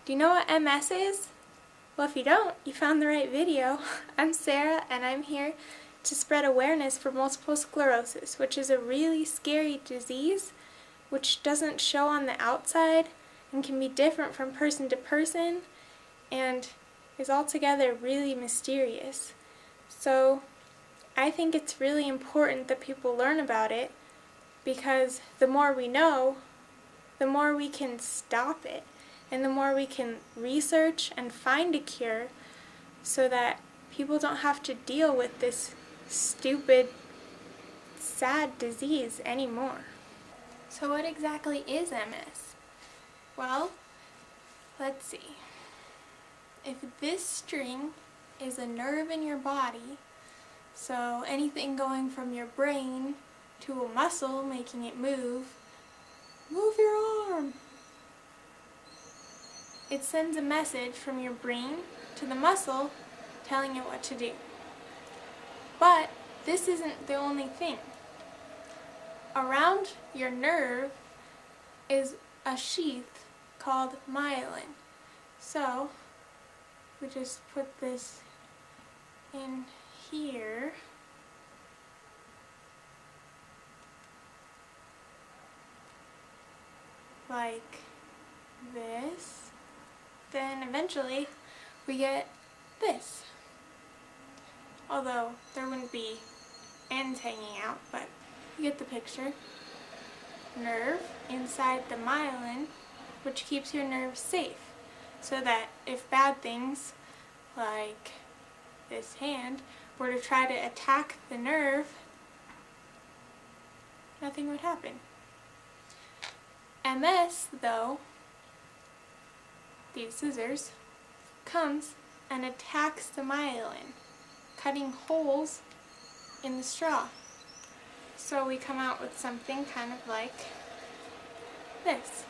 Do you know what MS is? Well, if you don't, you found the right video. I'm Sarah, and I'm here to spread awareness for multiple sclerosis, which is a really scary disease which doesn't show on the outside and can be different from person to person and is altogether really mysterious. So I think it's really important that people learn about it, because the more we know, the more we can stop it, and the more we can research and find a cure so that people don't have to deal with this stupid, sad disease anymore. So what exactly is MS? Well, let's see. If this string is a nerve in your body, so anything going from your brain to a muscle making it move your arm. It sends a message from your brain to the muscle telling it what to do. But this isn't the only thing. Around your nerve is a sheath called myelin. So we just put this in here. Like this. Then eventually we get this. Although there wouldn't be ends hanging out, but you get the picture. Nerve inside the myelin, which keeps your nerves safe, so that if bad things, like this hand, were to try to attack the nerve, nothing would happen. MS, though, these scissors, comes and attacks the myelin, cutting holes in the straw. So we come out with something kind of like this.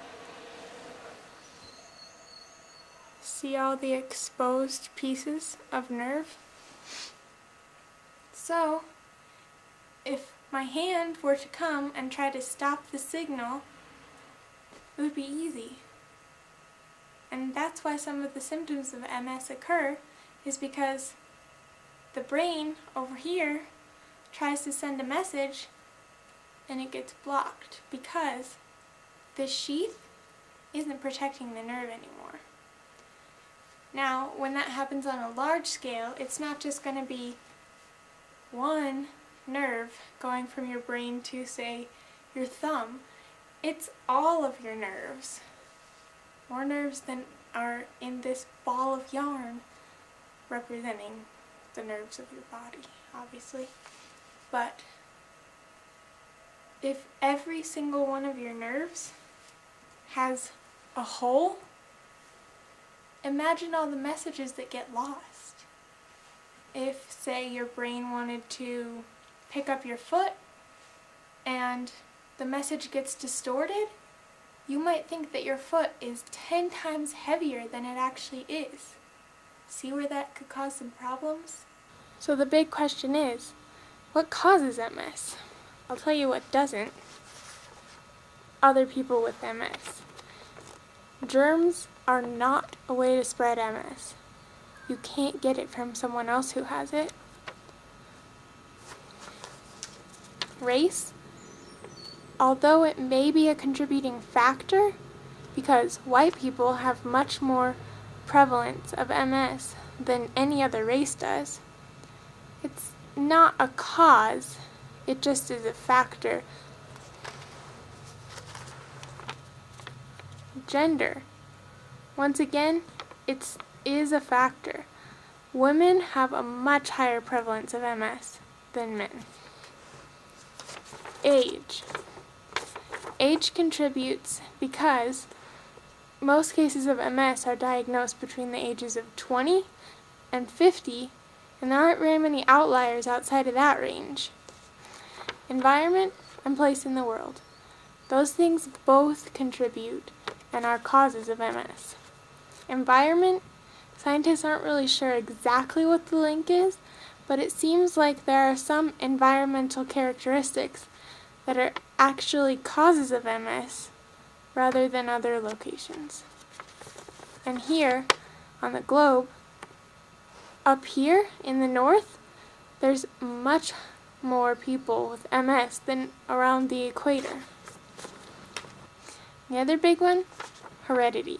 See all the exposed pieces of nerve? So if my hand were to come and try to stop the signal, it would be easy. And that's why some of the symptoms of MS occur, is because the brain over here tries to send a message and it gets blocked because this sheath isn't protecting the nerve anymore. Now, when that happens on a large scale, it's not just going to be one nerve going from your brain to, say, your thumb. It's all of your nerves. More nerves than are in this ball of yarn representing the nerves of your body, obviously. But if every single one of your nerves has a hole, imagine all the messages that get lost. If, say, your brain wanted to pick up your foot and the message gets distorted, you might think that your foot is 10 times heavier than it actually is. See where that could cause some problems? So the big question is, what causes MS? I'll tell you what doesn't. Other people with MS. Germs are not a way to spread MS. You can't get it from someone else who has it. Race, although it may be a contributing factor, because white people have much more prevalence of MS than any other race does, it's not a cause, it just is a factor. Gender, once again, it is a factor. Women have a much higher prevalence of MS than men. Age. Age contributes because most cases of MS are diagnosed between the ages of 20 and 50, and there aren't very many outliers outside of that range. Environment and place in the world. Those things both contribute and are causes of MS. Environment, scientists aren't really sure exactly what the link is, but it seems like there are some environmental characteristics that are actually causes of MS rather than other locations. And here on the globe, up here in the north, there's much more people with MS than around the equator. The other big one, heredity.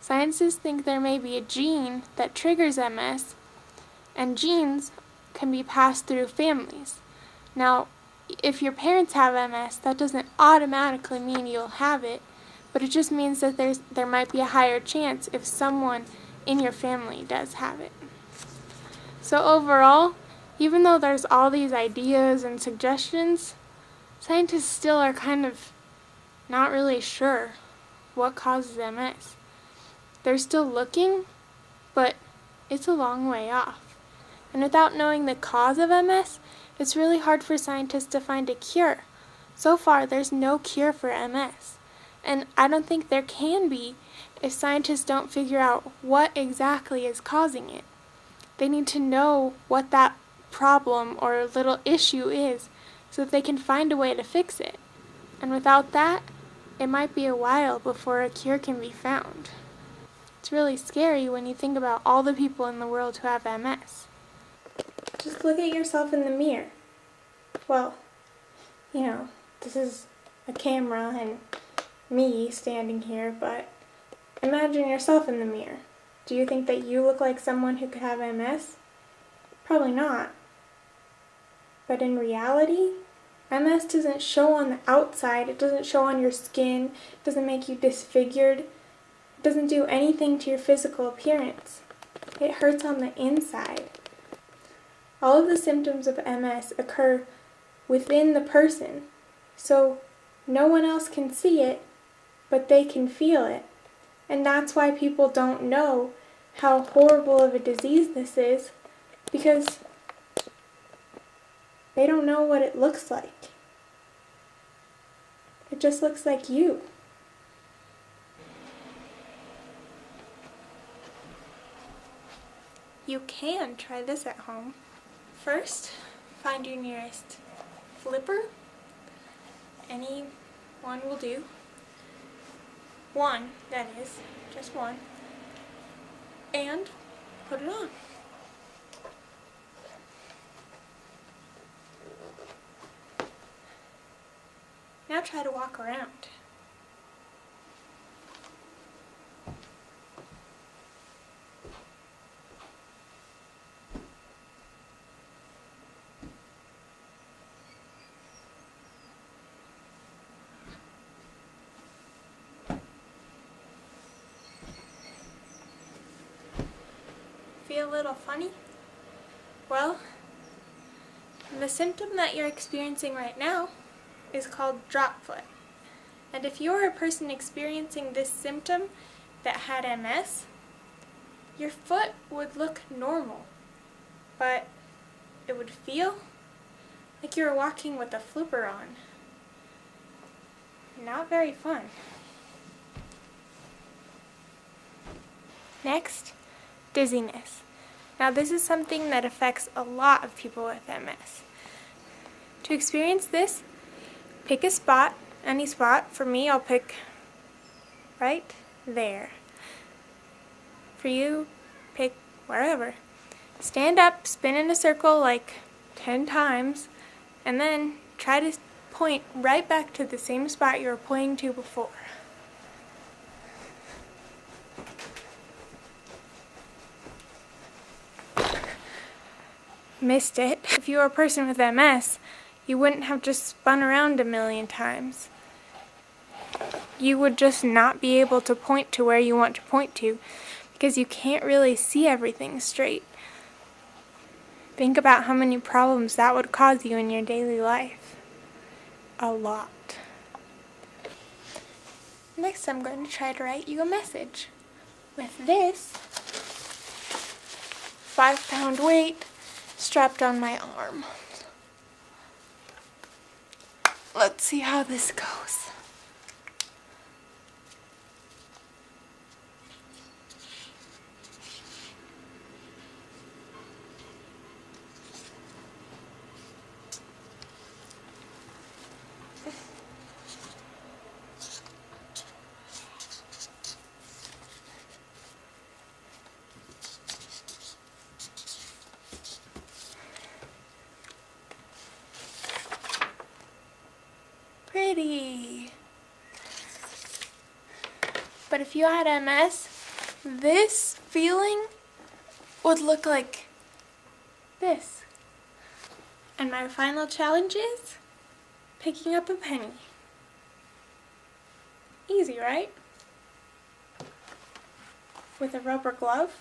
Scientists think there may be a gene that triggers MS, and genes can be passed through families. Now, if your parents have MS, that doesn't automatically mean you'll have it, but it just means that there might be a higher chance if someone in your family does have it. So overall, even though there's all these ideas and suggestions, scientists still are kind of not really sure what causes MS. They're still looking, but it's a long way off. And without knowing the cause of MS, it's really hard for scientists to find a cure. So far, there's no cure for MS. And I don't think there can be if scientists don't figure out what exactly is causing it. They need to know what that problem or little issue is so that they can find a way to fix it. And without that, it might be a while before a cure can be found. It's really scary when you think about all the people in the world who have MS. Just look at yourself in the mirror. Well, this is a camera and me standing here, but imagine yourself in the mirror. Do you think that you look like someone who could have MS? Probably not. But in reality, MS doesn't show on the outside. It doesn't show on your skin. It doesn't make you disfigured. It doesn't do anything to your physical appearance. It hurts on the inside. All of the symptoms of MS occur within the person, so no one else can see it, but they can feel it. And that's why people don't know how horrible of a disease this is, because they don't know what it looks like. It just looks like you. You can try this at home. First, find your nearest flipper. Any one will do. One, that is, just one. And put it on. Now try to walk around. Feel a little funny? Well, the symptom that you're experiencing right now is called drop foot. And if you were a person experiencing this symptom that had MS, your foot would look normal, but it would feel like you were walking with a flipper on. Not very fun. Next, dizziness. Now this is something that affects a lot of people with MS. To experience this, pick a spot, any spot. For me, I'll pick right there. For you, pick wherever. Stand up, spin in a circle like 10 times, and then try to point right back to the same spot you were pointing to before. Missed it. If you were a person with MS, you wouldn't have just spun around a million times. You would just not be able to point to where you want to point to because you can't really see everything straight. Think about how many problems that would cause you in your daily life. A lot. Next, I'm going to try to write you a message. With this 5-pound weight strapped on my arm. Let's see how this goes. anxiety. But if you had MS, this feeling would look like this. And my final challenge is picking up a penny. Easy, right? With a rubber glove.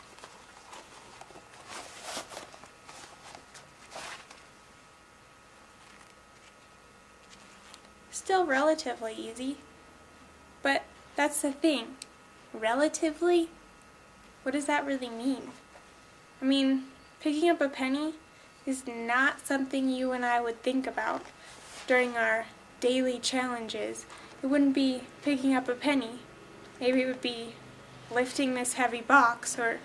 Still relatively easy, but that's the thing. Relatively? What does that really mean? I mean, picking up a penny is not something you and I would think about during our daily challenges. It wouldn't be picking up a penny. Maybe it would be lifting this heavy box or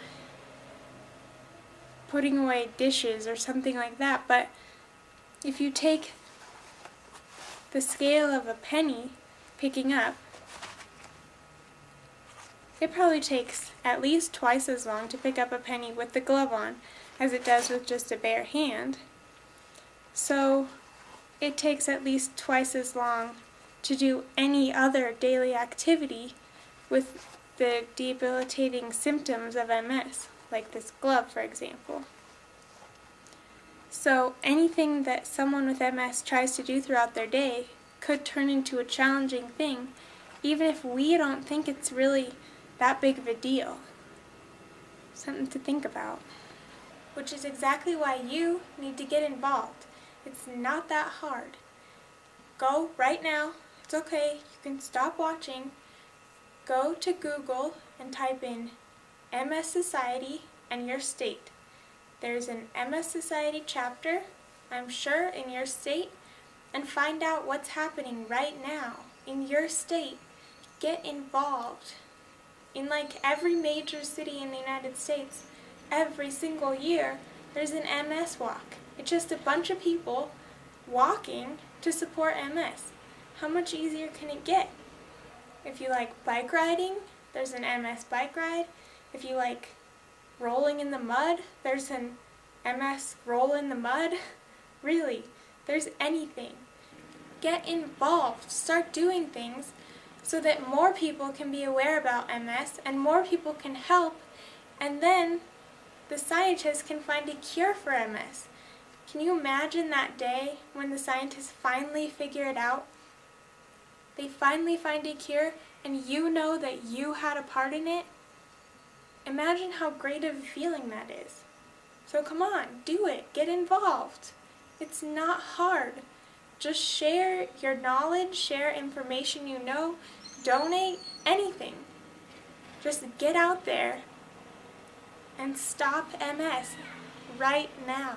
putting away dishes or something like that. But if you take the scale of a penny picking up, it probably takes at least twice as long to pick up a penny with the glove on as it does with just a bare hand. So it takes at least twice as long to do any other daily activity with the debilitating symptoms of MS, like this glove, for example. So anything that someone with MS tries to do throughout their day could turn into a challenging thing, even if we don't think it's really that big of a deal. Something to think about. Which is exactly why you need to get involved. It's not that hard. Go right now. It's okay. You can stop watching. Go to Google and type in MS Society and your state. There's an MS Society chapter, I'm sure, in your state, and find out what's happening right now in your state. Get involved. In like every major city in the United States, every single year, there's an MS walk. It's just a bunch of people walking to support MS. How much easier can it get? If you like bike riding, there's an MS bike ride. If you like rolling in the mud, there's an MS roll in the mud. Really, there's anything. Get involved. Start doing things so that more people can be aware about MS and more people can help, and then the scientists can find a cure for MS. Can you imagine that day when the scientists finally figure it out? They finally find a cure and you know that you had a part in it? Imagine how great of a feeling that is. So come on, do it. Get involved. It's not hard. Just share your knowledge, share information you know, donate, anything. Just get out there and stop MS right now.